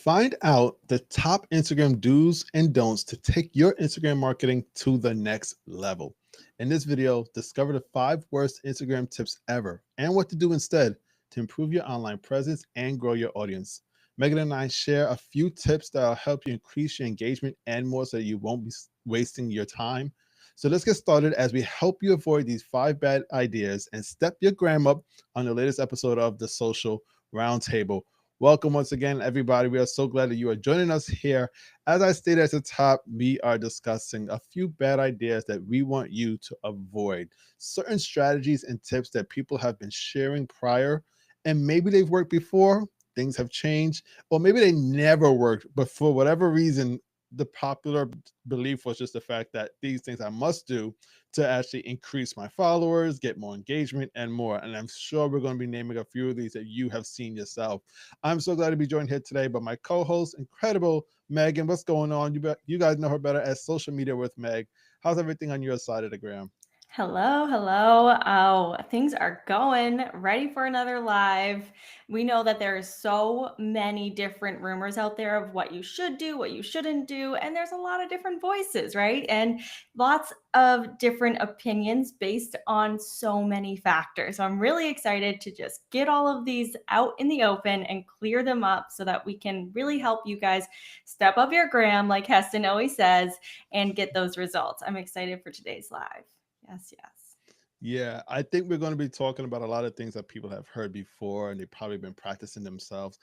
Find out the top Instagram do's and don'ts to take your Instagram marketing to the next level. In this video, discover the 5 worst Instagram tips ever and what to do instead to improve your online presence and grow your audience. Megan and I share a few tips that will help you increase your engagement and more so you won't be wasting your time. So let's get started as we help you avoid these 5 bad ideas and step your gram up on the latest episode of the Social Roundtable. Welcome once again, everybody. We are so glad that you are joining us here. As I stated at the top, we are discussing a few bad ideas that we want you to avoid. Certain strategies and tips that people have been sharing prior, and maybe they've worked before, things have changed, or maybe they never worked, but for whatever reason, the popular belief was just the fact that these things I must do to actually increase my followers, get more engagement, and more. And I'm sure we're going to be naming a few of these that you have seen yourself. I'm so glad to be joined here today by my co-host, incredible Megan. What's going on? You guys know her better as Social Media with Meg. How's everything on your side of the gram? Hello, hello. Oh, things are going. Ready for another live. We know that there is so many different rumors out there of what you should do, what you shouldn't do, and there's a lot of different voices, right? And lots of different opinions based on so many factors. So I'm really excited to just get all of these out in the open and clear them up so that we can really help you guys step up your gram, like Heston always says, and get those results. I'm excited for today's live. Yes, yes. Yeah, I think we're going to be talking about a lot of things that people have heard before and they've probably been practicing themselves.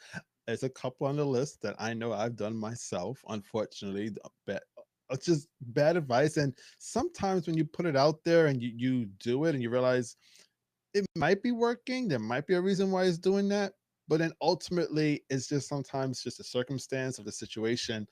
There's a couple on the list that I know I've done myself, unfortunately. It's just bad advice. And sometimes when you put it out there and you do it and you realize it might be working, there might be a reason why it's doing that. But then ultimately, it's just sometimes just a circumstance of the situation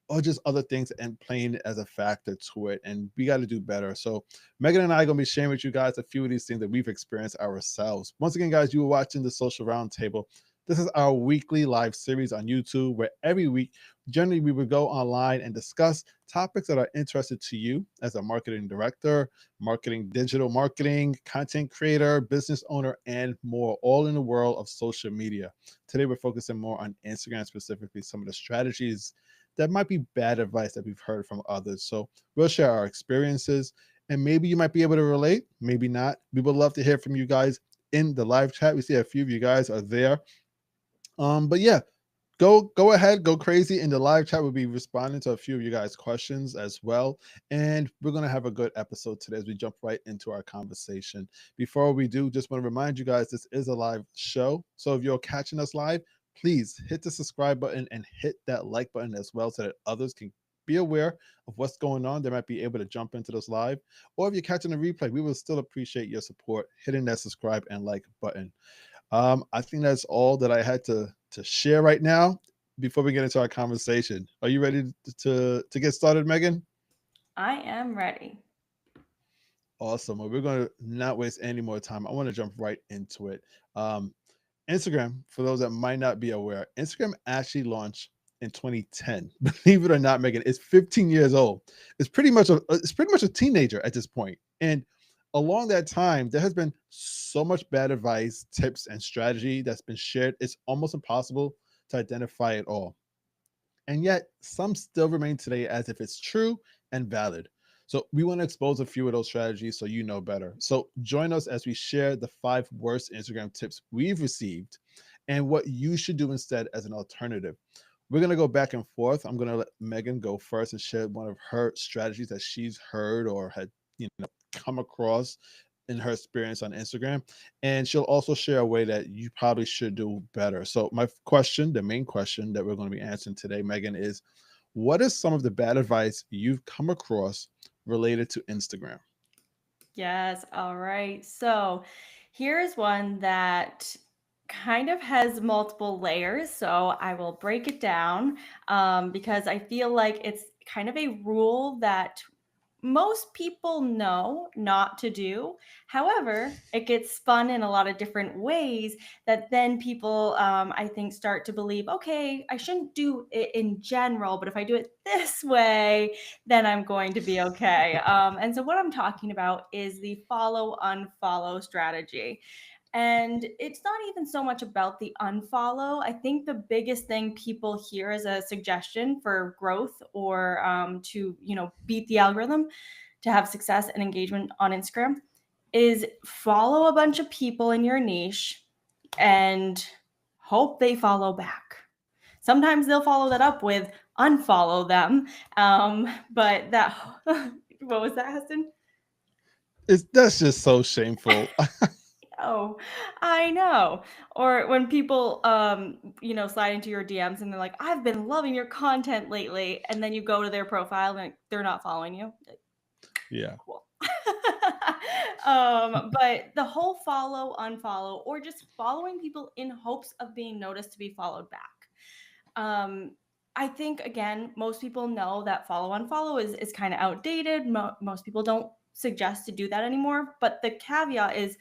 or just other things and playing it as a factor to it. And we got to do better. So Megan and I are going to be sharing with you guys a few of these things that we've experienced ourselves. Once again, guys, you are watching the Social Roundtable. This is our weekly live series on YouTube where every week, generally, we would go online and discuss topics that are interested to you as a marketing director, marketing, digital marketing, content creator, business owner, and more, all in the world of social media. Today, we're focusing more on Instagram, specifically some of the strategies that might be bad advice that we've heard from others. So we'll share our experiences and maybe you might be able to relate, maybe not. We would love to hear from you guys in the live chat. We see a few of you guys are there. But yeah, go ahead, go crazy in the live chat. We'll be responding to a few of you guys' questions as well. And we're gonna have a good episode today as we jump right into our conversation. Before we do, just want to remind you guys this is a live show. So if you're catching us live, please hit the subscribe button and hit that like button as well so that others can be aware of what's going on. They might be able to jump into this live. Or if you're catching a replay, we will still appreciate your support hitting that subscribe and like button. I think that's all that I had to share right now before we get into our conversation. Are you ready to get started, Megan? I am ready. Awesome. Well, we're going to not waste any more time. I want to jump right into it. Um, Instagram, for those that might not be aware, Instagram actually launched in 2010. Believe it or not, Megan, it's 15 years old. It's pretty much a teenager at this point. And along that time, there has been so much bad advice, tips, and strategy that's been shared. It's almost impossible to identify it all. And yet, some still remain today as if it's true and valid. So, we want to expose a few of those strategies so you know better. So, join us as we share the 5 worst Instagram tips we've received and what you should do instead as an alternative. We're going to go back and forth. I'm going to let Megan go first and share one of her strategies that she's heard or had, come across in her experience on Instagram. And she'll also share a way that you probably should do better. So, my question, the main question that we're going to be answering today, Megan, is what is some of the bad advice you've come across related to Instagram? Yes, all right. So here's one that kind of has multiple layers. So I will break it down because I feel like it's kind of a rule that most people know not to do. However, it gets spun in a lot of different ways that then people, I think, start to believe, okay, I shouldn't do it in general, but if I do it this way, then I'm going to be okay. And so, what I'm talking about is the follow unfollow strategy. And it's not even so much about the unfollow. I think the biggest thing people hear as a suggestion for growth or to, beat the algorithm, to have success and engagement on Instagram, is follow a bunch of people in your niche and hope they follow back. Sometimes they'll follow that up with unfollow them. But that, what was that, Heston? That's just so shameful. Oh, I know. Or when people, slide into your DMs and they're like, I've been loving your content lately. And then you go to their profile and they're not following you. Yeah. Cool. But the whole follow, unfollow, or just following people in hopes of being noticed to be followed back. I think, again, most people know that follow, unfollow is kind of outdated. Most people don't suggest to do that anymore. But the caveat is,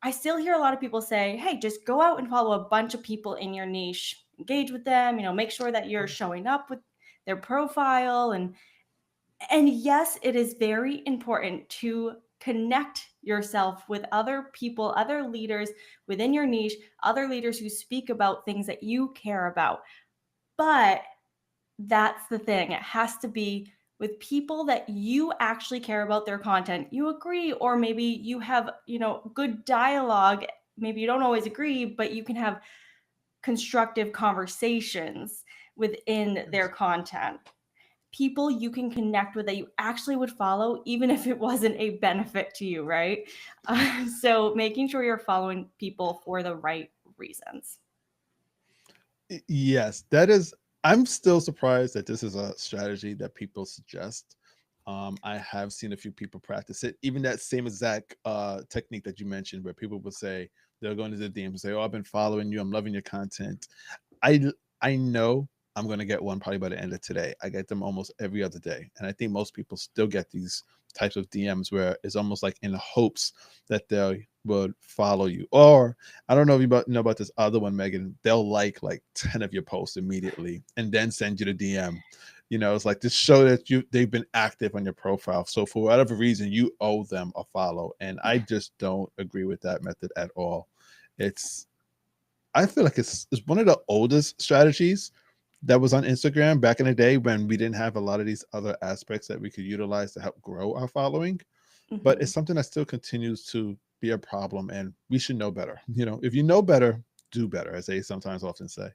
I still hear a lot of people say, hey, just go out and follow a bunch of people in your niche, engage with them, make sure that you're showing up with their profile. And yes, it is very important to connect yourself with other people, other leaders within your niche, other leaders who speak about things that you care about. But that's the thing. It has to be with people that you actually care about their content. You agree, or maybe you have, good dialogue. Maybe you don't always agree, but you can have constructive conversations within their content. People you can connect with that you actually would follow, even if it wasn't a benefit to you, right? So making sure you're following people for the right reasons. Yes, that is. I'm still surprised that this is a strategy that people suggest. I have seen a few people practice it. Even that same exact technique that you mentioned, where people will say they'll go into the DM and say, "Oh, I've been following you. I'm loving your content." I I know I'm gonna get one probably by the end of today. I get them almost every other day, and I think most people still get these types of DMs where it's almost like in hopes that they would follow you. Or I don't know if you know about this other one, Megan. They'll like 10 of your posts immediately and then send you the DM. It's like to show that they've been active on your profile. So for whatever reason, you owe them a follow. And I just don't agree with that method at all. It's I feel like it's one of the oldest strategies that was on Instagram back in the day when we didn't have a lot of these other aspects that we could utilize to help grow our following. But it's Hmm. something that still continues to be a problem, and we should know better. If you know better, do better, as they sometimes often say.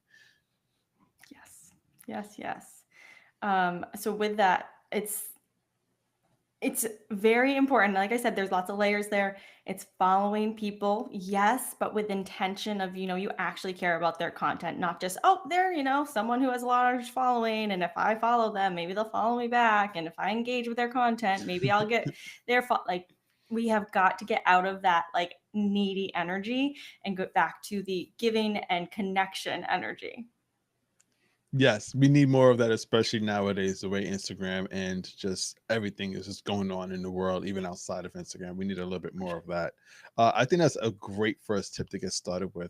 Yes, yes, yes. So with that, it's very important. Like I said, there's lots of layers there. It's following people, yes, but with intention of, you actually care about their content, not just, oh, they're, someone who has a large following. And if I follow them, maybe they'll follow me back. And if I engage with their content, maybe I'll get like, we have got to get out of that like needy energy and go back to the giving and connection energy. Yes, we need more of that, especially nowadays, the way Instagram and just everything is just going on in the world, even outside of Instagram. We need a little bit more of that. I think that's a great first tip to get started with.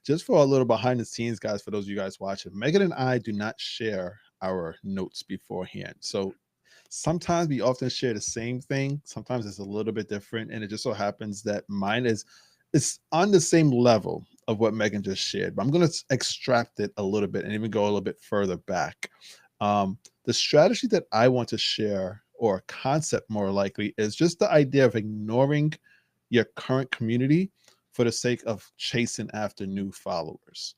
Just for a little behind the scenes, guys, for those of you guys watching, Megan and I do not share our notes beforehand. So sometimes we often share the same thing. Sometimes it's a little bit different. And it just so happens that mine is it's on the same level of what Megan just shared, but I'm going to extract it a little bit and even go a little bit further back. The strategy that I want to share, or concept more likely, is just the idea of ignoring your current community for the sake of chasing after new followers.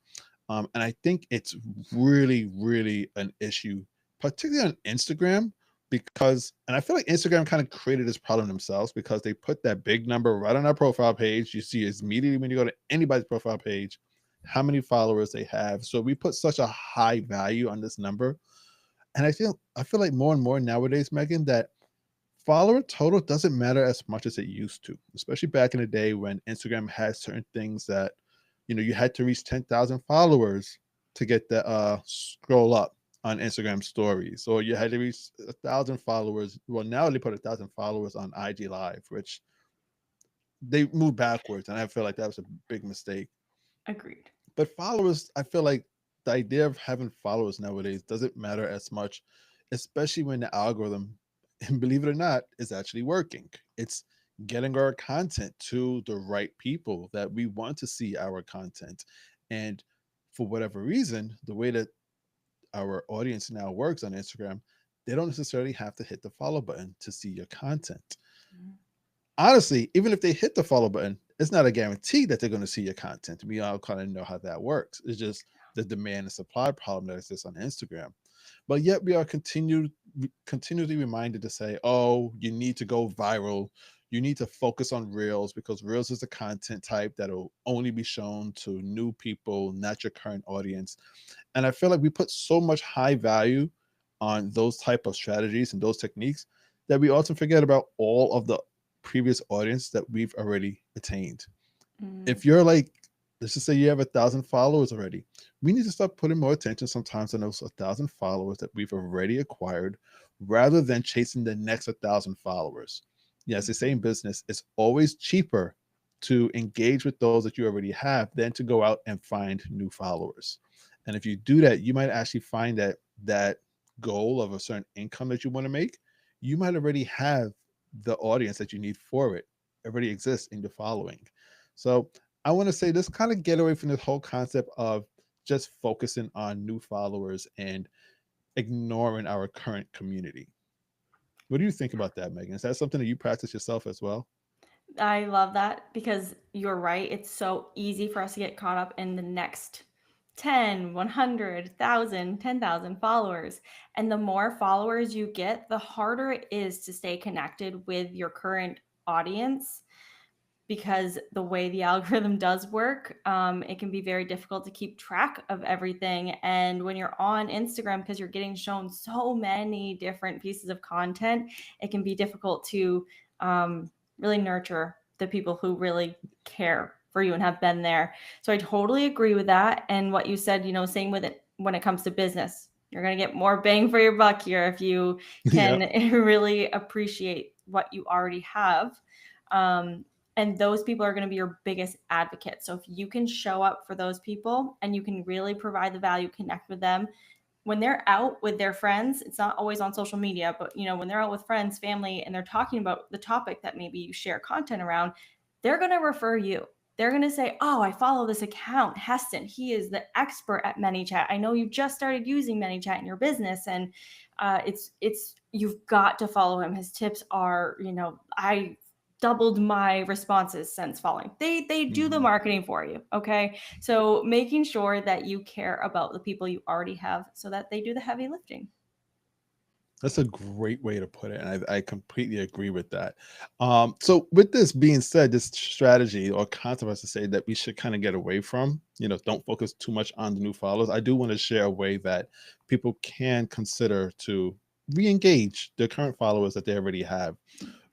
And I think it's really, really an issue, particularly on Instagram, because, and I feel like Instagram kind of created this problem themselves because they put that big number right on our profile page. You see it immediately when you go to anybody's profile page, how many followers they have. So we put such a high value on this number. And I feel like more and more nowadays, Megan, that follower total doesn't matter as much as it used to, especially back in the day when Instagram had certain things that, you had to reach 10,000 followers to get the scroll up on Instagram stories, or you had to reach 1,000 followers. Well, now they put 1,000 followers on IG Live, which they moved backwards. And I feel like that was a big mistake. Agreed. But followers, I feel like the idea of having followers nowadays doesn't matter as much, especially when the algorithm, and believe it or not, is actually working. It's getting our content to the right people that we want to see our content. And for whatever reason, the way that our audience now works on Instagram, they don't necessarily have to hit the follow button to see your content. Mhm. Honestly, even if they hit the follow button, it's not a guarantee that they're going to see your content. We all kind of know how that works. It's just the demand and supply problem that exists on Instagram. But yet we are continually reminded to say, oh, you need to go viral. You need to focus on reels because reels is a content type that'll only be shown to new people, not your current audience. And I feel like we put so much high value on those type of strategies and those techniques that we often forget about all of the previous audience that we've already attained. Mm, If you're like, let's just say you have 1,000 followers already, we need to start putting more attention sometimes on those 1,000 followers that we've already acquired rather than chasing the next 1,000 followers. Yes, the same business, it's always cheaper to engage with those that you already have than to go out and find new followers. And if you do that, you might actually find that that goal of a certain income that you want to make, you might already have the audience that you need for it already exists in your following. So I want to say let's kind of get away from this whole concept of just focusing on new followers and ignoring our current community. What do you think about that, Megan? Is that something that you practice yourself as well? I love that because you're right. It's so easy for us to get caught up in the next 10, 100, 1,000, 10,000 followers. And the more followers you get, the harder it is to stay connected with your current audience because the way the algorithm does work, it can be very difficult to keep track of everything. And when you're on Instagram, because you're getting shown so many different pieces of content, it can be difficult to really nurture the people who really care for you and have been there. So I totally agree with that. And what you said, same with it when it comes to business. You're going to get more bang for your buck here if you can Yep. really appreciate what you already have. Um, and those people are going to be your biggest advocates. So if you can show up for those people and you can really provide the value, connect with them when they're out with their friends, it's not always on social media, but when they're out with friends, family, and they're talking about the topic that maybe you share content around, they're going to refer you. They're going to say, "Oh, I follow this account, Heston. He is the expert at ManyChat. I know you just started using ManyChat in your business, and it's you've got to follow him. His tips are, I doubled my responses since following. They do the Mhm. marketing for you, okay? So making sure that you care about the people you already have so that they do the heavy lifting. That's a great way to put it, and I completely agree with that. So, with this being said, this strategy or concept, I should say, that we should kind of get away from, don't focus too much on the new followers. I do want to share a way that people can consider to re-engage their current followers that they already have.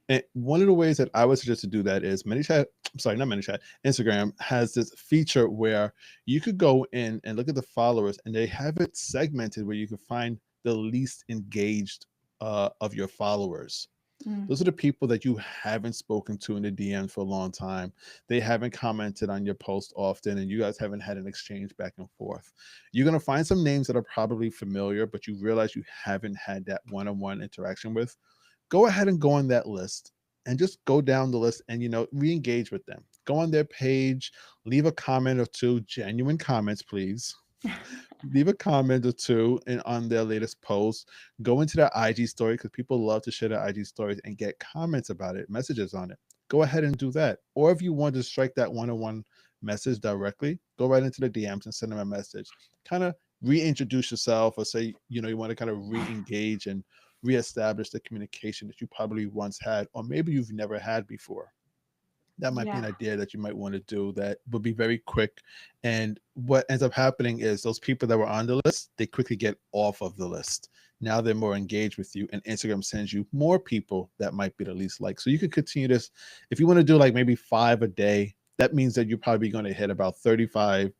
And one of the ways that I would suggest to do that is ManyChat. Sorry, not ManyChat. Instagram has this feature where you could go in and look at the followers, and they have it segmented where you can find the least engaged of your followers. Mm, Those are the people that you haven't spoken to in the DMs for a long time. They haven't commented on your post often, and you guys haven't had an exchange back and forth. You're going to find some names that are probably familiar, but you realize you haven't had that one on one interaction with. Go ahead and go on that list and just go down the list and re-engage with them. Go on their page, leave a comment or two, genuine comments, please. Leave a comment or two on their latest post. Go into their IG story because people love to share their IG stories and get comments about it, messages on it. Go ahead and do that. Or if you want to strike that one-on-one message directly, go right into the DMs and send them a message. Kind of reintroduce yourself or say, you want to kind of re-engage and reestablish the communication that you probably once had, or maybe you've never had before. That might be yeah. an idea that you might want to do that would be very quick. And what ends up happening is those people that were on the list, they quickly get off of the list. Now they're more engaged with you, and Instagram sends you more people that might be the least like. So you could continue this. If you want to do like maybe 5 a day, that means that you're probably going to hit about 5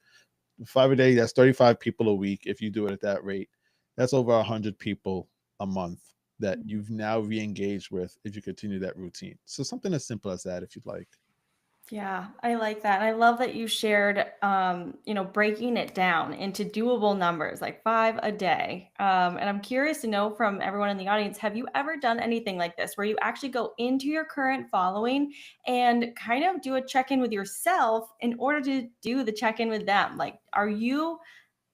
a day. That's 35 people a week. If you do it at that rate, that's over 100 people a month that you've now re-engaged with if you continue that routine. So something as simple as that, if you'd like. Yeah, I like that. I love that you shared, breaking it down into doable numbers, like 5 a day. And I'm curious to know from everyone in the audience, have you ever done anything like this where you actually go into your current following and kind of do a check-in with yourself in order to do the check-in with them? Like, are you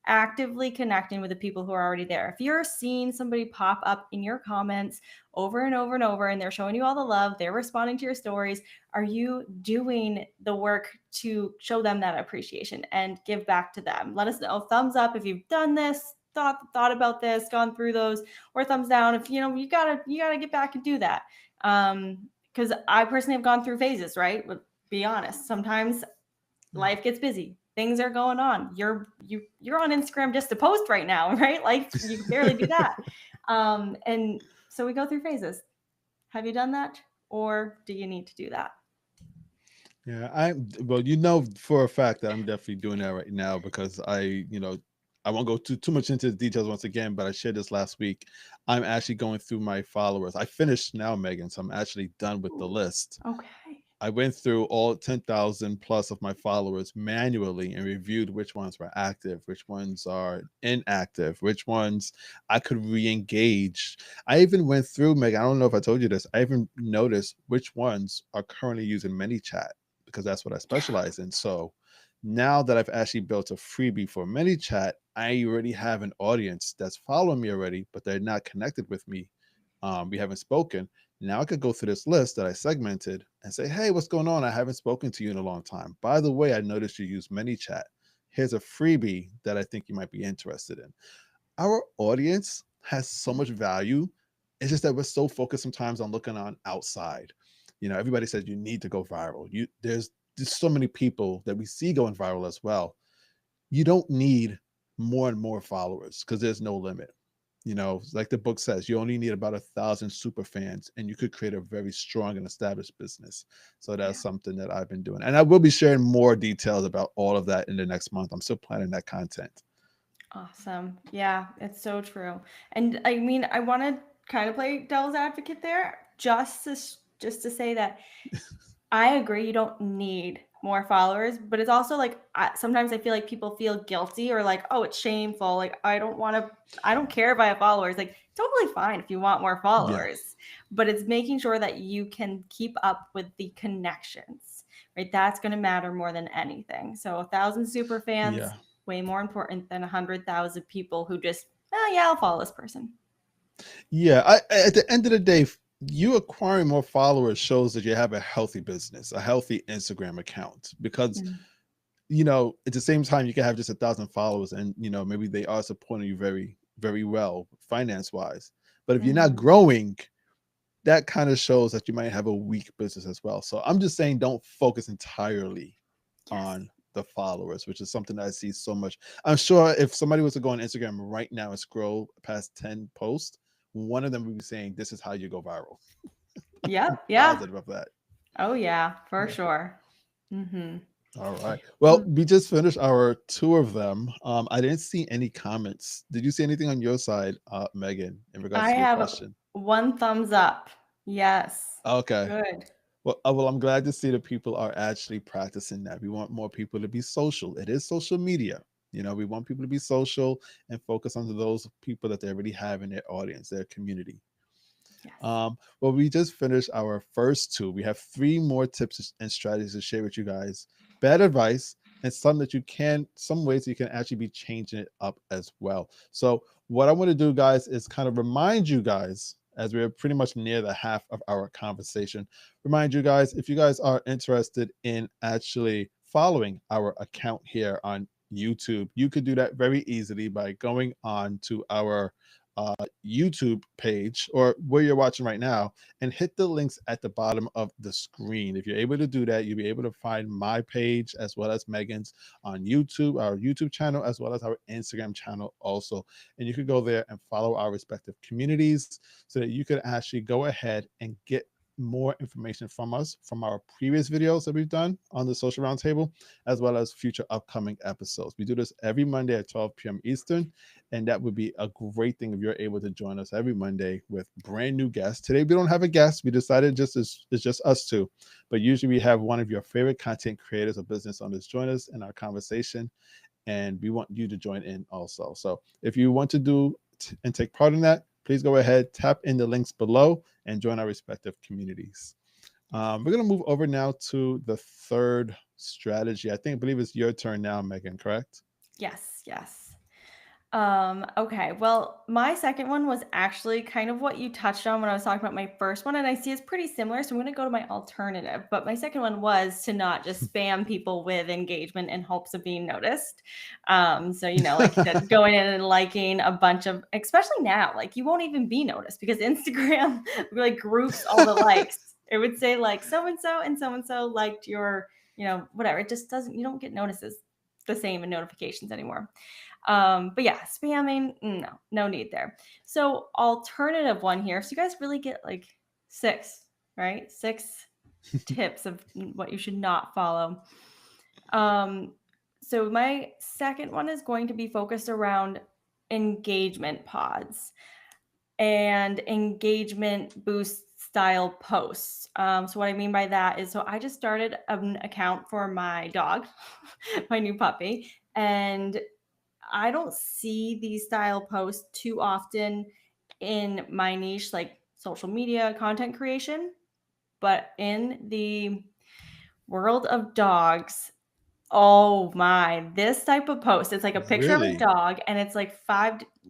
actively connecting with the people who are already there? If you're seeing somebody pop up in your comments over and over and over and they're showing you all the love, they're responding to your stories, are you doing the work to show them that appreciation and give back to them? Let us know. Thumbs up if you've done this, thought about this, gone through those, or thumbs down if you gotta get back and do that. Because I personally have gone through phases, right? But be honest, sometimes Yeah. life gets busy, things are going on, you're on Instagram just to post right now, right? Like you can barely do that. And so we go through phases. Have you done that, or do you need to do that? Yeah, well, you know for a fact that I'm definitely doing that right now because I won't go too much into the details once again, but I shared this last week. I'm actually going through my followers. I finished now, Megan, so I'm actually done with the Ooh, list. okay. I went through all 10,000 plus of my followers manually and reviewed which ones were active, which ones are inactive, which ones I could re-engage. I even went through, Meg, I don't know if I told you this, I even noticed which ones are currently using ManyChat because that's what I specialize in. So now that I've actually built a freebie for ManyChat, I already have an audience that's following me already, but they're not connected with me. We haven't spoken. Now I could go through this list that I segmented and say, hey, what's going on? I haven't spoken to you in a long time. By the way, I noticed you use ManyChat. Here's a freebie that I think you might be interested in. Our audience has so much value. It's just that we're so focused sometimes on looking on outside. Everybody says you need to go viral. There's just so many people that we see going viral as well. You don't need more and more followers because there's no limit. Like the book says, you only need about 1,000 super fans, and you could create a very strong and established business. So that's Yeah. something that I've been doing, and I will be sharing more details about all of that in the next month. I'm still planning that content. Awesome. Yeah, it's so true. And I mean, I want to kind of play devil's advocate there, just to say that I agree you don't need more followers, but it's also like sometimes I feel like people feel guilty or like, oh, it's shameful. Like I don't care if I have followers. Like totally fine if you want more Yeah, followers, but it's making sure that you can keep up with the connections, right? That's going to matter more than anything. So 1,000 super fans, yeah. way more important than 100,000 people who just, oh yeah, I'll follow this person. Yeah, at the end of the day, you acquiring more followers shows that you have a healthy business, a healthy Instagram account. Because Mm. at the same time, you can have just 1,000 followers, and maybe they are supporting you very, very well finance wise. But if you're not Mhm. growing, that kind of shows that you might have a weak business as well. So I'm just saying, don't focus entirely Yes. on the followers, which is something that I see so much. I'm sure if somebody was to go on Instagram right now and scroll past 10 posts, one of them would be saying, "This is how you go viral." I'm Yep. Yeah. positive of that. Oh yeah, for Yeah. sure. Mhm. All right. Well, Mm. we just finished our two of them. I didn't see any comments. Did you see anything on your side, Megan, in regards I to your have question? one thumbs up. Yes. Okay. Good. Well, I'm glad to see that people are actually practicing that. We want more people to be social. It is social media. We want people to be social and focus on those people that they already have in their audience, their community. Yes. Well, we just finished our first two. We have three more tips and strategies to share with you guys. Bad advice and some ways you can actually be changing it up as well. So, what I want to do, guys, is kind of remind you guys, as we're pretty much near the half of our conversation, remind you guys if you guys are interested in actually following our account here on YouTube, you could do that very easily by going on to our YouTube page or where you're watching right now and hit the links at the bottom of the screen. If you're able to do that, you'll be able to find my page as well as Megan's on YouTube, our YouTube channel, as well as our Instagram channel also. And you could go there and follow our respective communities so that you could actually go ahead and get more information from us from our previous videos that we've done on the Social Roundtable, as well as future upcoming episodes. We do this every Monday at 12 p.m. Eastern, and that would be a great thing if you're able to join us every Monday with brand new guests. Today we don't have a guest. We decided it's just us two, but usually we have one of your favorite content creators or business owners join us in our conversation, and we want you to join in also. So if you want to do and take part in that, please go ahead, tap in the links below, and join our respective communities. We're going to move over now to the third strategy. I believe it's your turn now, Megan, correct? Yes, yes. Okay. Well, my second one was actually kind of what you touched on when I was talking about my first one, and I see it's pretty similar. So I'm going to go to my alternative. But my second one was to not just spam people with engagement in hopes of being noticed. So like you said, going in and liking a bunch of, especially now, like you won't even be noticed because Instagram like groups all the likes. It would say like so and so liked your, whatever. It just doesn't. You don't get notices the same in notifications anymore. But yeah, spamming, no need there. So alternative one here. So you guys really get like six, right? Six tips of what you should not follow. So my second one is going to be focused around engagement pods and engagement boost style posts. So what I mean by that is, so I just started an account for my dog, my new puppy, and I don't see these style posts too often in my niche, like social media content creation, but in the world of dogs, oh my, this type of post, it's like a picture of a Really? dog and it's like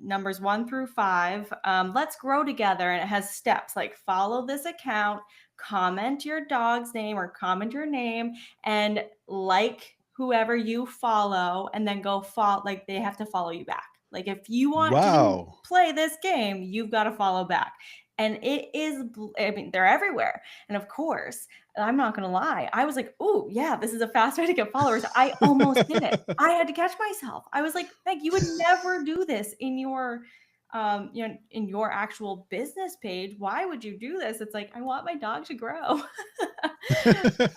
numbers 1 through 5. Let's grow together. And it has steps like follow this account, comment your dog's name or comment your name, and like whoever you follow, and then go follow, like they have to follow you back. Like if you want to Wow. play this game, you've got to follow back. And it is, I mean, they're everywhere. And of course, I'm not gonna lie. I was like, "Oh, yeah, this is a fast way to get followers." I almost did it. I had to catch myself. I was like, "Meg, you would never do this in your, in your actual business page. Why would you do this?" It's like, I want my dog to grow.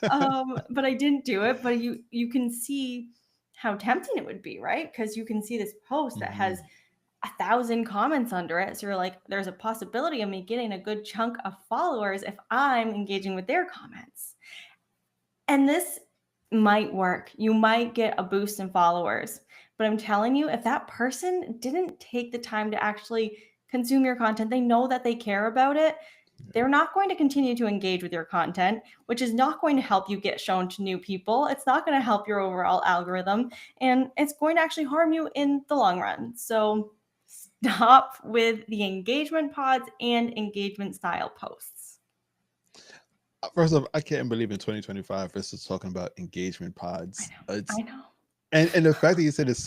But I didn't do it. But you can see how tempting it would be, right? Because you can see this post that has Mhm. 1,000 comments under it. So you're like, there's a possibility of me getting a good chunk of followers if I'm engaging with their comments. And this might work. You might get a boost in followers. But I'm telling you, if that person didn't take the time to actually consume your content, they know that they care about it. They're not going to continue to engage with your content, which is not going to help you get shown to new people. It's not going to help your overall algorithm, and it's going to actually harm you in the long run. So stop with the engagement pods and engagement style posts. First off, I can't believe in 2025 versus talking about engagement I pods. know. It's I know. and the fact that you said it's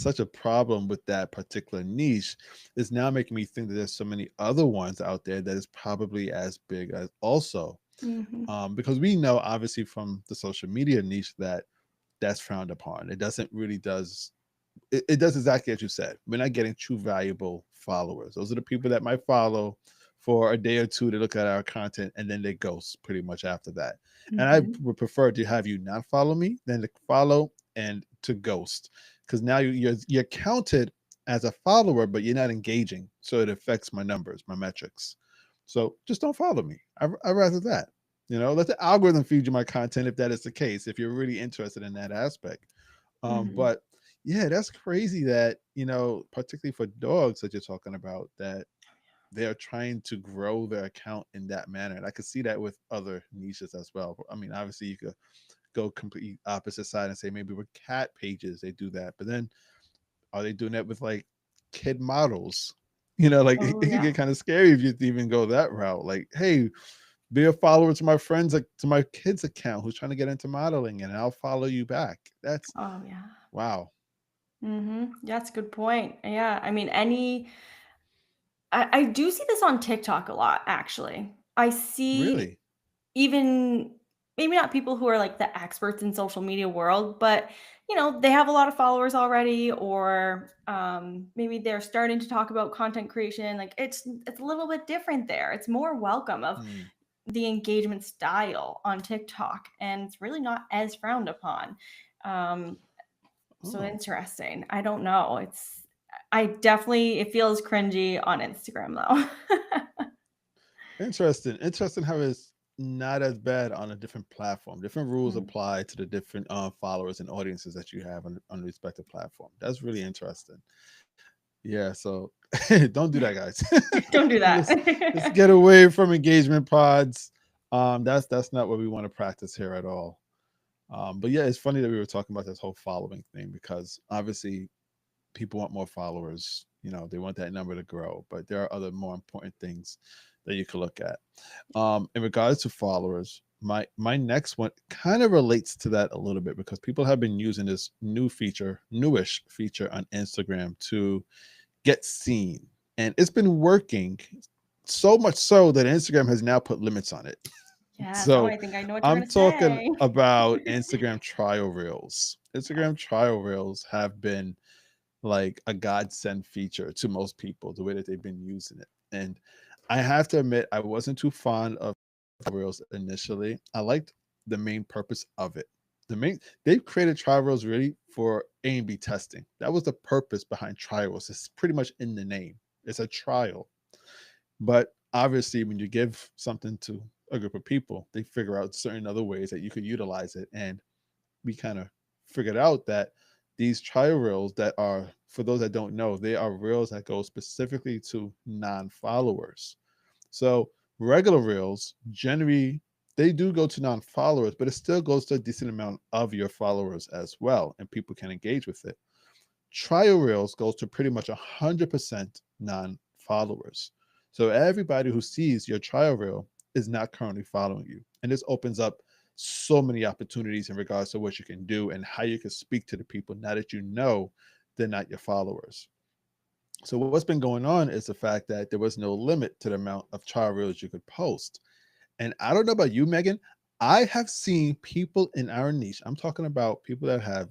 such a problem with that particular niche is now making me think that there's so many other ones out there that is probably as big as also. Mm-hmm. Because we know obviously from the social media niche that that's frowned upon. It doesn't really does it does exactly as you said. We're not getting true valuable followers. Those are the people that might follow for a day or two to look at our content and then they ghost pretty much after that. And I Mm-hmm. would prefer to have you not follow me than to follow and to ghost because now you're counted as a follower, but you're not engaging, so it affects my numbers, my metrics. So just don't follow me. I'd rather that. Let the algorithm feed you my content if that is the case. If you're really interested in that aspect, Mm-hmm. but yeah, that's crazy that, particularly for dogs that you're talking about, that they're trying to grow their account in that manner. And I could see that with other niches as well. I mean, obviously you could go complete opposite side and say maybe with cat pages they do that. But then are they doing that with like kid models? Like it Oh could yeah. get kind of scary if you even go that route. Like, hey, be a follower to my friends, like to my kid's account who's trying to get into modeling, and I'll follow you back. That's Oh yeah. wow. Mm-hmm. That's a good point. Yeah. I mean, I do see this on TikTok a lot, actually. I see Really? even maybe not people who are like the experts in social media world, but they have a lot of followers already, or maybe they're starting to talk about content creation. Like it's a little bit different there. It's more welcome of Hmm. the engagement style on TikTok, and it's really not as frowned upon. Um, so Oh, interesting. I don't know. I definitely it feels cringy on Instagram though. interesting. Interesting how it's not as bad on a different platform. Different rules Mm. apply to the different followers and audiences that you have on the respective platform. That's really interesting. Yeah, so don't do that, guys. Don't do that. Let's get away from engagement pods. That's not what we want to practice here at all. But yeah, it's funny that we were talking about this whole following thing because obviously people want more followers. You know, they want that number to grow, but there are other more important things that you can look at. In regards to followers, my next one kind of relates to that a little bit because people have been using this newish feature on Instagram to get seen, and it's been working so much so that Instagram has now put limits on it. Yes. Oh, So I think I know what you're I'm gonna talking say. about Instagram trial reels. Yes. Instagram trial reels have been like a godsend feature to most people, the way that they've been using it. And I have to admit, I wasn't too fond of reels initially. I liked the main purpose of it. They've created trial reels really for A and B testing. That was the purpose behind trial reels. It's pretty much in the name. It's a trial. But obviously, when you give something to a group of people, they figure out certain other ways that you could utilize it. And we kind of figured out that these trial reels that are, for those that don't know, they are reels that go specifically to non-followers. So regular reels generally they do go to non-followers, but it still goes to a decent amount of your followers as well, and people can engage with it. Trial reels goes to pretty much 100% non-followers. So everybody who sees your trial reel is not currently following you. And this opens up so many opportunities in regards to what you can do and how you can speak to the people now that you know they're not your followers. So what's been going on is the fact that there was no limit to the amount of trial reels you could post. And I don't know about you, Megan. I have seen people in our niche. I'm talking about people that have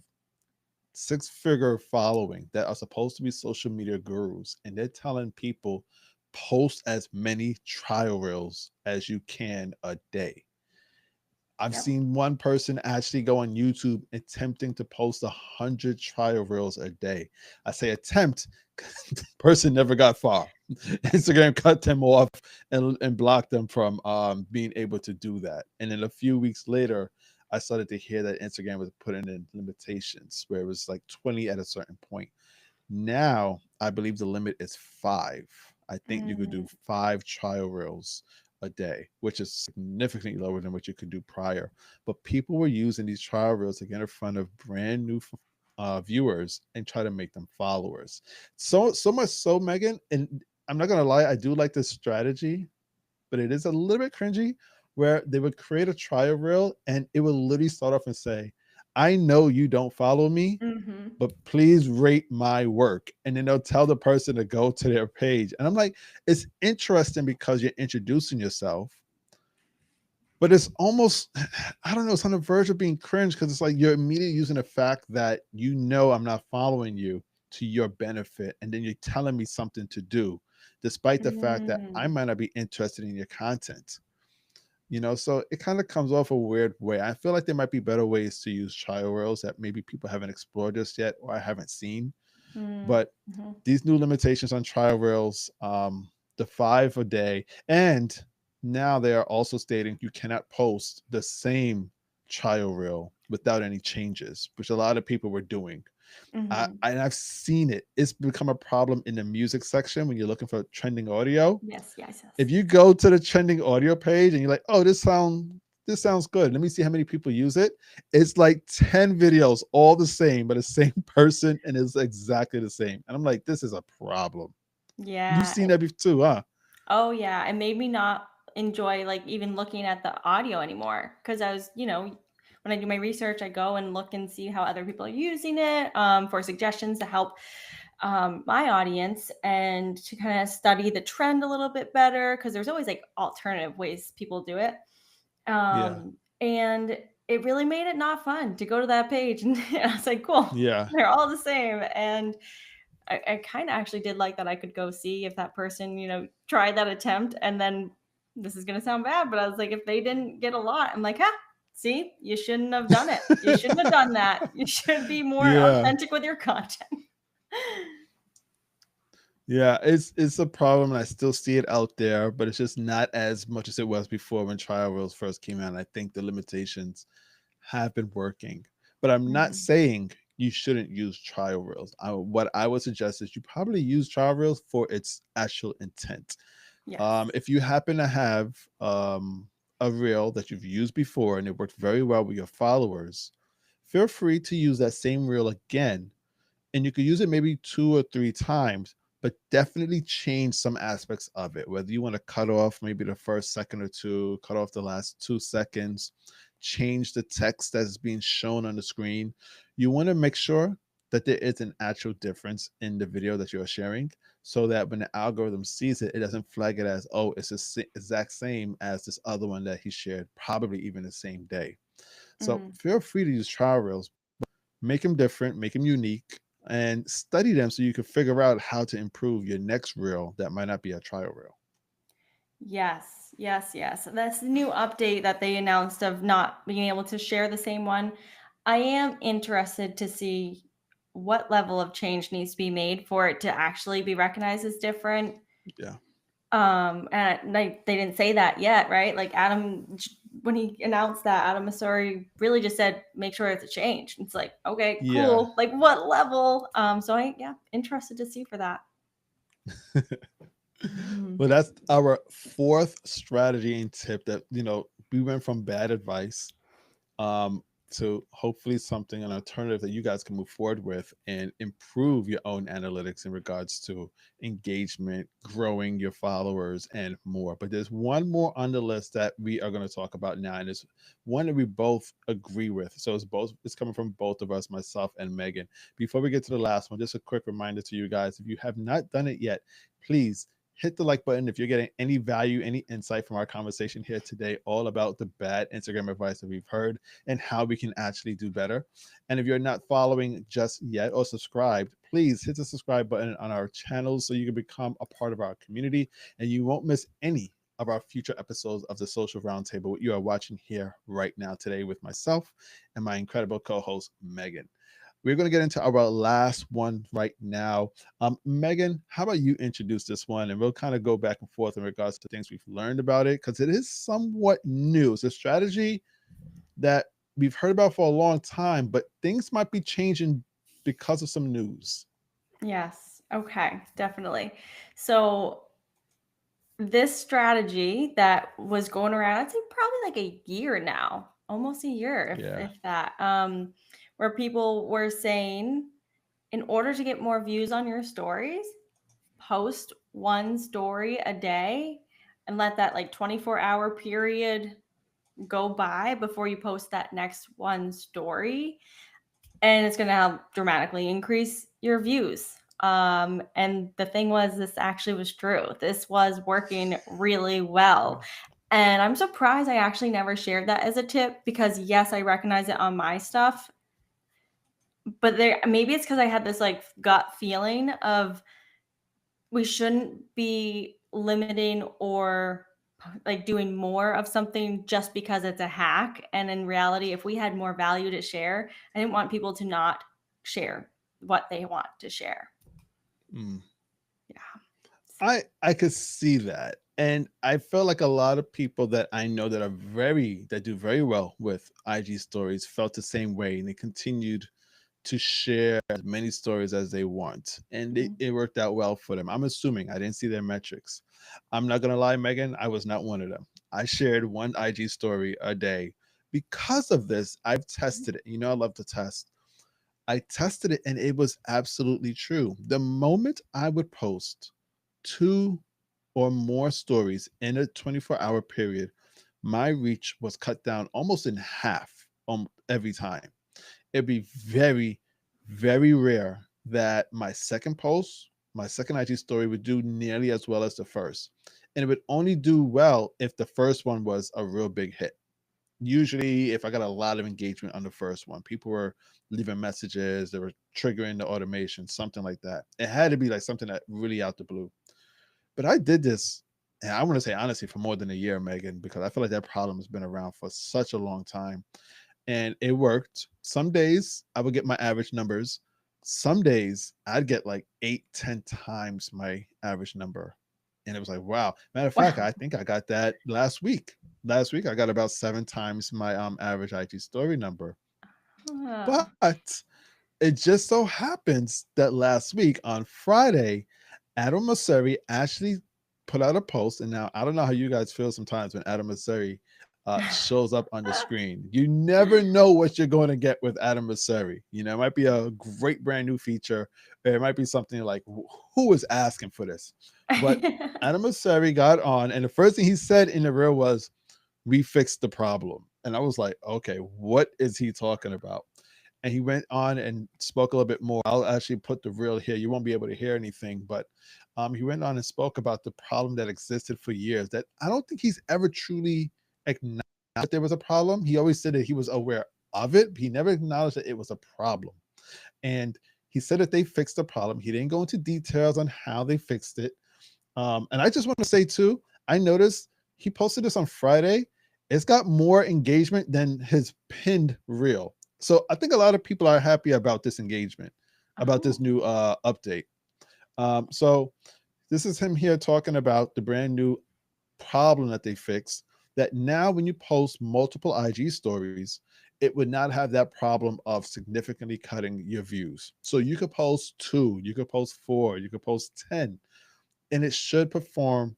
six-figure following that are supposed to be social media gurus, and they're telling people post as many trial reels as you can a day. I've Yep. seen one person actually go on YouTube attempting to post 100 trial reels a day. I say attempt, the person never got far. Instagram cut them off and blocked them from being able to do that. And then a few weeks later, I started to hear that Instagram was putting in limitations where it was like 20 at a certain point. Now, I believe the limit is five. I think you could do Mm. five trial reels a day, which is significantly lower than what you could do prior. But people were using these trial reels to get in front of brand new viewers and try to make them followers. So much so, Megan. And I'm not gonna lie, I do like this strategy, but it is a little bit cringy. Where they would create a trial reel and it would literally start off and say, "I know you don't follow me, Mhm. but please rate my work." And then they'll tell the person to go to their page. And I'm like, it's interesting because you're introducing yourself, but it's almost, I don't know, it's on the verge of being cringe because it's like you're immediately using the fact that you know I'm not following you to your benefit. And then you're telling me something to do, despite the fact that I Mm. might not be interested in your content. So it kind of comes off a weird way. I feel like there might be better ways to use trial rails that maybe people haven't explored just yet or I haven't seen. Mm. But Mhm. these new limitations on trial rails, the five a day, and now they are also stating you cannot post the same trial reel without any changes, which a lot of people were doing. Mhm. And I've seen it. It's become a problem in the music section when you're looking for trending audio. Yes, yes, If yes. you go to the trending audio page and you're like, oh, this sounds good. Let me see how many people use it. It's like 10 videos, all the same, but the same person, and it's exactly the same. And I'm like, this is a problem. You've Yeah. seen that before too, huh? Oh, yeah, it made me not enjoy, like, even looking at the audio anymore because I was when I do my research, I go and look and see how other people are using it, for suggestions to help, my audience and to kinda study the trend a little bit better because there's always, like, alternative ways people do it, Yeah. and it really made it not fun to go to that page, and I was like, "Cool, Yeah. they're all the same," and I kinda actually did like that I could go see if that person, tried that attempt and then this is gonna sound bad, but I was like, if they didn't get a lot, I'm like, see, you shouldn't have done it. You shouldn't have done that. You should be more Yeah. authentic with your content. Yeah, it's a problem, and I still see it out there, but it's just not as much as it was before when trial rules first came out. And I think the limitations have been working, but I'm not Mhm. saying you shouldn't use trial reels. What I would suggest is you probably use trial reels for its actual intent. Yes. If you happen to have a reel that you've used before and it worked very well with your followers, feel free to use that same reel again, and you could use it maybe 2 or 3 times, but definitely change some aspects of it. Whether you want to cut off maybe the first second or two, cut off the last 2 seconds, change the text that's being shown on the screen. You want to make sure that there is an actual difference in the video that you're sharing, so that when the algorithm sees it, it doesn't flag it as, oh, it's the exact same as this other one that he shared, probably even the same day. So Mhm. feel free to use trial reels, make them different, make them unique, and study them so you can figure out how to improve your next reel that might not be a trial reel. Yes, yes, yes. That's the new update that they announced of not being able to share the same one. I am interested to see what level of change needs to be made for it to actually be recognized as different. Yeah. And like they didn't say that yet, right? Like when he announced that, Adam Masori really just said, "Make sure it's a change." It's like, okay, Yeah. cool. Like what level? So yeah, interested to see for that. Mhm. Well, that's our fourth strategy and tip that, we went from bad advice um, to hopefully something, an alternative that you guys can move forward with and improve your own analytics in regards to engagement, growing your followers, and more. But there's one more on the list that we are going to talk about now, and it's one that we both agree with. So it's coming from both of us, myself and Megan. Before we get to the last one, just a quick reminder to you guys: if you have not done it yet, please hit the like button if you're getting any value, any insight from our conversation here today, all about the bad Instagram advice that we've heard and how we can actually do better. And if you're not following just yet or subscribed, please hit the subscribe button on our channels so you can become a part of our community and you won't miss any of our future episodes of the Social Roundtable, what you are watching here right now today with myself and my incredible co-host Megan. We're going to get into our last one right now. Megan, how about you introduce this one and we'll kind of go back and forth in regards to things we've learned about it because it is somewhat new. It's a strategy that we've heard about for a long time, but things might be changing because of some news. Yes. Okay. Definitely. So this strategy that was going around, I'd say probably like a year now, almost a year, Yeah. if that, where people were saying, in order to get more views on your stories, post one story a day and let that like 24-hour period go by before you post that next one story, and it's going to help dramatically increase your views. And the thing was, this actually was true. This was working really well. And I'm surprised I actually never shared that as a tip because, yes, I recognize it on my stuff. But there, maybe it's because I had this like gut feeling of we shouldn't be limiting or like doing more of something just because it's a hack. And in reality, if we had more value to share, I didn't want people to not share what they want to share. Mm. Yeah. I could see that. And I felt like a lot of people that I know that do very well with IG stories felt the same way and they continued to share as many stories as they want. And Mhm. it worked out well for them. I'm assuming I didn't see their metrics. I'm not gonna lie, Megan, I was not one of them. I shared one IG story a day. Because of this, I've tested it. I love to test. I tested it and it was absolutely true. The moment I would post two or more stories in a 24-hour period, my reach was cut down almost in half every time. It'd be very, very rare that my second IG story would do nearly as well as the first. And it would only do well if the first one was a real big hit. Usually, if I got a lot of engagement on the first one, people were leaving messages, they were triggering the automation, something like that. It had to be like something that really out the blue. But I did this and I want to say honestly for more than a year, Megan, because I feel like that problem has been around for such a long time. And it worked. Some days I would get my average numbers. Some days I'd get like 8, 10 times my average number. And it was like, wow. Matter of fact, Wow. I think I got that last week. Last week I got about 7 times my average IG story number. Huh. But it just so happens that last week on Friday, Adam Mosseri actually put out a post. And now I don't know how you guys feel sometimes when Adam Mosseri shows up on the screen. You never know what you're going to get with Adam Mosseri. You know, it might be a great brand new feature, or it might be something like, who is asking for this? But Adam Mosseri got on, and the first thing he said in the reel was, we fixed the problem. And I was like, okay, what is he talking about? And he went on and spoke a little bit more. I'll actually put the reel here. You won't be able to hear anything, but he went on and spoke about the problem that existed for years that I don't think he's ever truly acknowledged that there was a problem. He always said that he was aware of it, but he never acknowledged that it was a problem. And he said that they fixed the problem. He didn't go into details on how they fixed it. And I just want to say too, I noticed he posted this on Friday. It's got more engagement than his pinned reel. So I think a lot of people are happy about this engagement, about this Oh. new update. So this is him here talking about the brand new problem that they fixed. That now, when you post multiple IG stories, it would not have that problem of significantly cutting your views. So you could post two, you could post four, you could post 10, and it should perform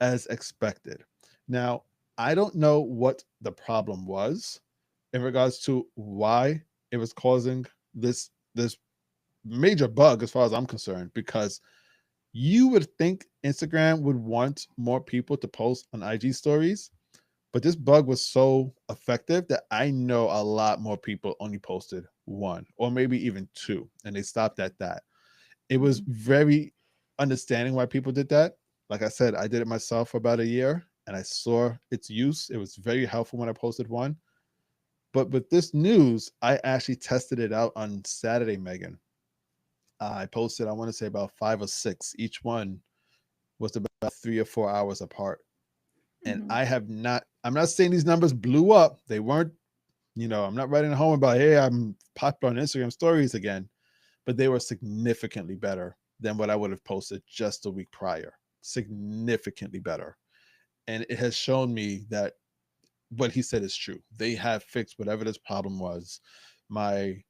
as expected. Now, I don't know what the problem was in regards to why it was causing this major bug as far as I'm concerned, because you would think Instagram would want more people to post on IG stories, but this bug was so effective that I know a lot more people only posted one or maybe even two, and they stopped at that. It was Mhm. very understanding why people did that. Like I said, I did it myself for about a year and I saw its use. It was very helpful when I posted one. But with this news, I actually tested it out on Saturday, Megan. I posted, I want to say about 5 or 6. Each one was about 3 or 4 hours apart. And Mhm. I'm not saying these numbers blew up. They weren't, I'm not writing home about, hey, I'm popular on Instagram stories again, but they were significantly better than what I would have posted just a week prior. Significantly better. And it has shown me that what he said is true. They have fixed whatever this problem was. My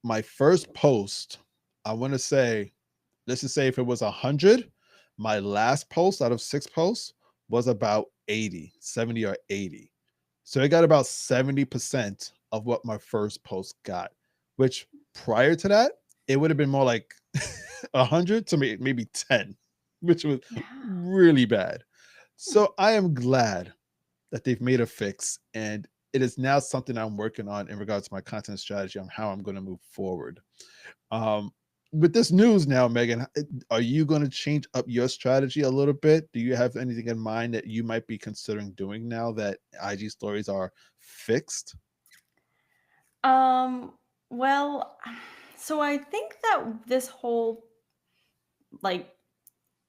my first post, I want to say, let's just say if it was 100, my last post out of 6 posts was about 80, 70 or 80. So it got about 70% of what my first post got, which prior to that, it would have been more like 100 to maybe 10, which was Yeah. really bad. Hmm. So I am glad that they've made a fix, and it is now something I'm working on in regards to my content strategy on how I'm going to move forward. Um, with this news now, Megan, are you going to change up your strategy a little bit? Do you have anything in mind that you might be considering doing now that IG stories are fixed? Um, well, so I think that this whole like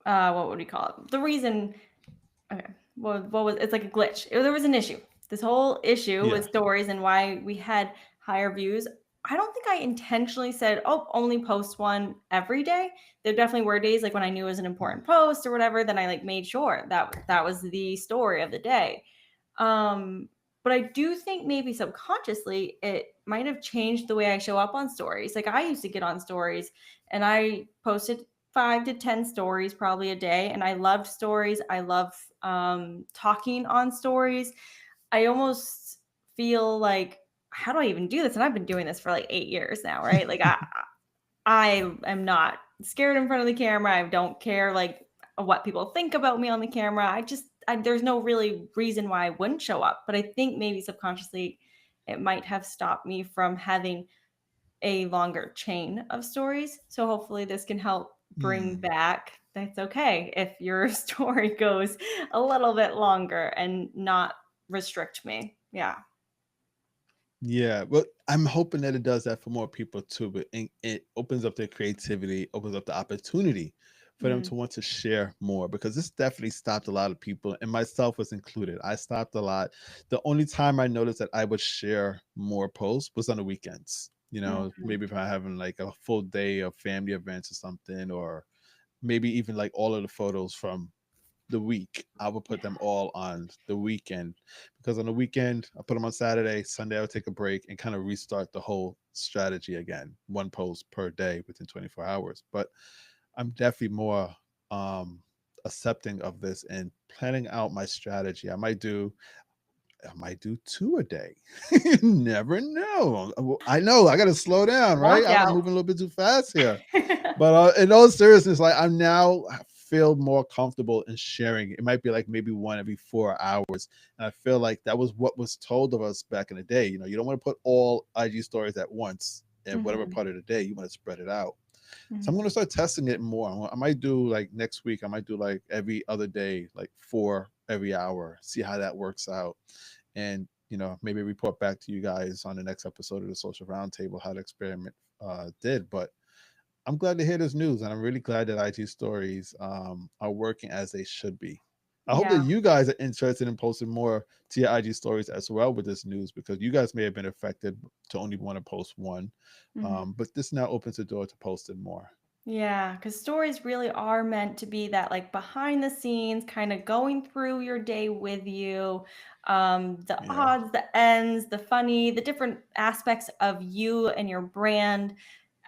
what would we call it? The reason okay, what was it's like a glitch. There was an issue. This whole issue Yeah. with stories and why we had higher views. I don't think I intentionally said, "Oh, only post one every day." There definitely were days like when I knew it was an Mm. important post or whatever, then I like made sure that that was the story of the day. Um, but I do think maybe subconsciously it might have changed the way I show up on stories. Like I used to get on stories and I posted 5 to 10 stories probably a day. And I loved stories. I love talking on stories. I almost feel like, how do I even do this? And I've been doing this for like 8 years now, right? Like I am not scared in front of the camera. I don't care like what people think about me on the camera. There's no really reason why I wouldn't show up. But I think maybe subconsciously it might have stopped me from having a longer chain of stories. So hopefully this can help bring Mm. back that's okay if your story goes a little bit longer and not restrict me. Yeah. Yeah, well, I'm hoping that it does that for more people too, but it opens up their creativity, opens up the opportunity for them to want to share more, because this definitely stopped a lot of people, and myself was included. I stopped a lot. The only time I noticed that I would share more posts was on the weekends. Mhm. Maybe if I having like a full day of family events or something, or maybe even like all of the photos from the week, I would put them all on the weekend, because on the weekend I put them on Saturday, Sunday I would take a break and kind of restart the whole strategy again. One post per day within 24 hours. But I'm definitely more um accepting of this and planning out my strategy. I might do two a day. You never know. I know I got to slow down, right? Watch I'm out. moving a little bit too fast here. But in all seriousness, like I'm now feel more comfortable in sharing. It might be like maybe one every 4 hours, and I feel like that was what was told of us back in the day. You don't want to put all IG stories at once in whatever Mhm, part of the day. You want to spread it out. So I'm mhm. gonna start testing it more. I might do like next week. I might do like every other day, like four every hour. See how that works out, and maybe report back to you guys on the next episode of the Social Roundtable how the experiment did. But I'm glad to hear this news, and I'm really glad that IG stories are working as they should be. I hope that Yeah. you guys are interested in posting more to your IG stories as well with this news, because you guys may have been affected to only want to post one, Mhm. but this now opens the door to posting more. Yeah, because stories really are meant to be that like behind the scenes, kind of going through your day with you, the Yeah, odds, the ends, the funny, the different aspects of you and your brand,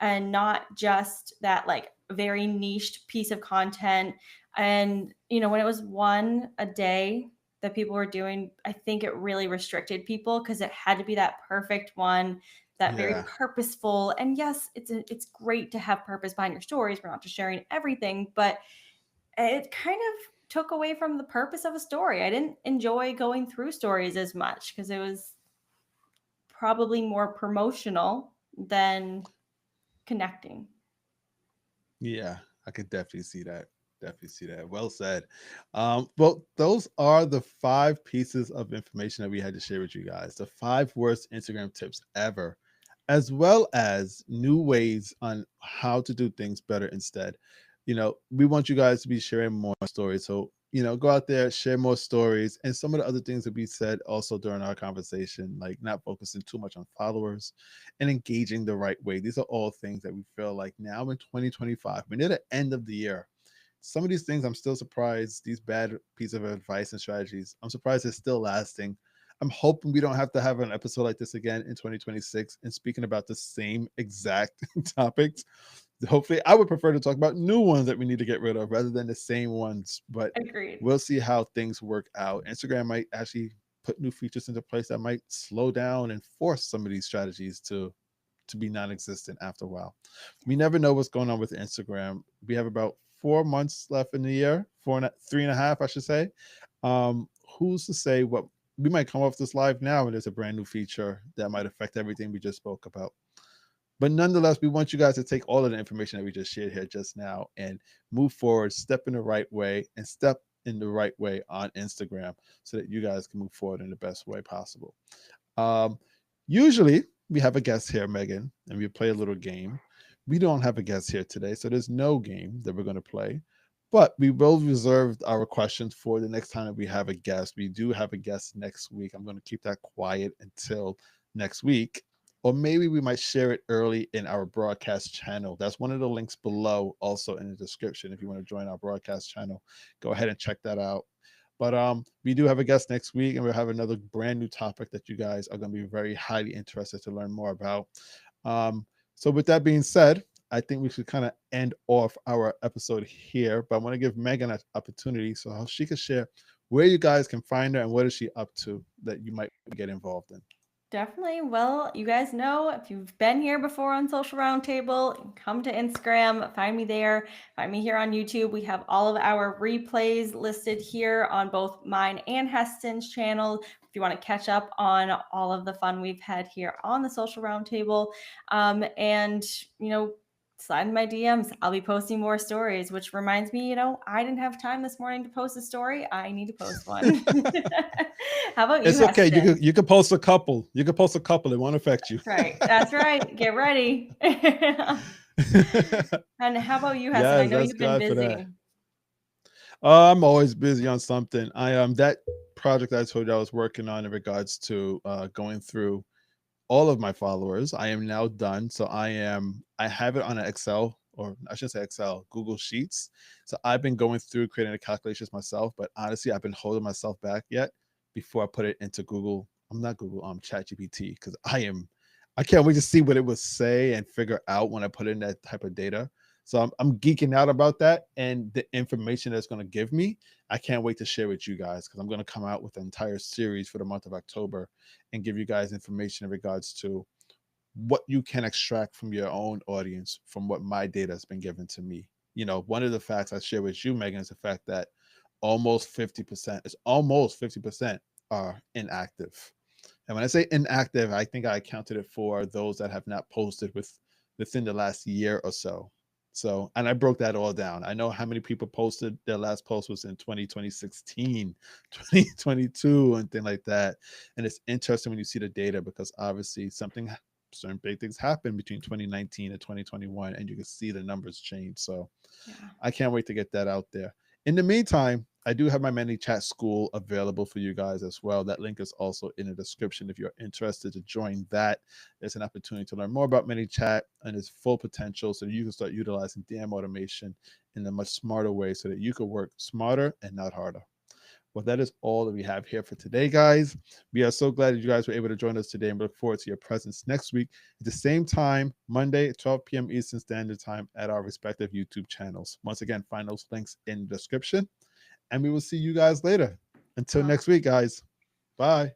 and not just that like very niched piece of content. And when it was one a day that people were doing, I think it really restricted people because it had to be that perfect one, that very yeah, purposeful. And yes, it's great to have purpose behind your stories. We're not just sharing everything, but it kind of took away from the purpose of a story. I didn't enjoy going through stories as much because it was probably more promotional than connecting. yeah. I could definitely see that. Definitely see that. Well said. Well, those are the 5 pieces of information that we had to share with you guys. The 5 worst Instagram tips ever, as well as new ways on how to do things better instead. We want you guys to be sharing more stories. So, go out there, share more stories. And some of the other things that we said also during our conversation, like not focusing too much on followers and engaging the right way. These are all things that we feel like now in 2025, we're near the end of the year. Some of these things, I'm still surprised, these bad pieces of advice and strategies, I'm surprised they're still lasting. I'm hoping we don't have to have an episode like this again in 2026 and speaking about the same exact topics. Hopefully, I would prefer to talk about new ones that we need to get rid of rather than the same ones. But Agreed. we'll see how things work out. Instagram might actually put new features into place that might slow down and force some of these strategies to be non-existent after a while. We never know what's going on with Instagram. We have about 4 months left in the year, 3.5, I should say. Who's to say what we might come off this live now and there's a brand new feature that might affect everything we just spoke about. But nonetheless, we want you guys to take all of the information that we just shared here just now and move forward, step in the right way, and step in the right way on Instagram so that you guys can move forward in the best way possible. Um, Usually, we have a guest here, Megan, and we play a little game. We don't have a guest here today, so there's no game that we're going to play. But we will reserve our questions for the next time that we have a guest. We do have a guest next week. I'm going to keep that quiet until next week. Or maybe we might share it early in our broadcast channel. That's one of the links below, also in the description. If you want to join our broadcast channel, go ahead and check that out. But we do have a guest next week, and we'll have another brand new topic that you guys are going to be very highly interested to learn more about. So, with that being said, I think we should kind of end off our episode here. But I want to give Megan an opportunity so she can share where you guys can find her and what is she up to that you might get involved in. Definitely. Well, you guys know if you've been here before on Social Roundtable, come to Instagram, find me there, find me here on YouTube. We have all of our replays listed here on both mine and Heston's channel. If you want to catch up on all of the fun we've had here on the Social Roundtable, and slide in my DMs. I'll be posting more stories, which reminds me, I didn't have time this morning to post a story. I need to post one. How about you, It's okay. You Heston? could you could post a couple. You could post a couple. It won't affect you. Right. That's right. Get ready. And how about you, Hassan? I Yes, know that's you've been God for that. busy. I'm always busy on something. I that project I told you I was working on in regards to going through all of my followers. I am now done. So I have it on an Excel, or I shouldn't say Excel, Google Sheets. So I've been going through creating the calculations myself, but honestly, I've been holding myself back yet before I put it into Google. I'm not Google, ChatGPT, because I can't wait to see what it would say and figure out when I put in that type of data. So I'm geeking out about that and the information that's going to give me. I can't wait to share with you guys because I'm going to come out with an entire series for the month of October and give you guys information in regards to what you can extract from your own audience from what my data has been given to me. One of the facts I share with you, Megan, is the fact that almost 50% are inactive. And when I say inactive, I think I accounted it for those that have not posted within the last year or so. So, and I broke that all down. I know how many people posted their last post was in 2016, 2022, and things like that. And it's interesting when you see the data because obviously certain big things happened between 2019 and 2021, and you can see the numbers change. So Yeah. I can't wait to get that out there. In the meantime, I do have my ManyChat school available for you guys as well. That link is also in the description if you're interested to join that. There's an opportunity to learn more about ManyChat and its full potential so you can start utilizing DM automation in a much smarter way so that you can work smarter and not harder. Well, that is all that we have here for today, guys. We are so glad that you guys were able to join us today and we look forward to your presence next week at the same time, Monday at 12 p.m. Eastern Standard Time at our respective YouTube channels. Once again, find those links in the description, and we will see you guys later. Until Uh, next week, guys. Bye.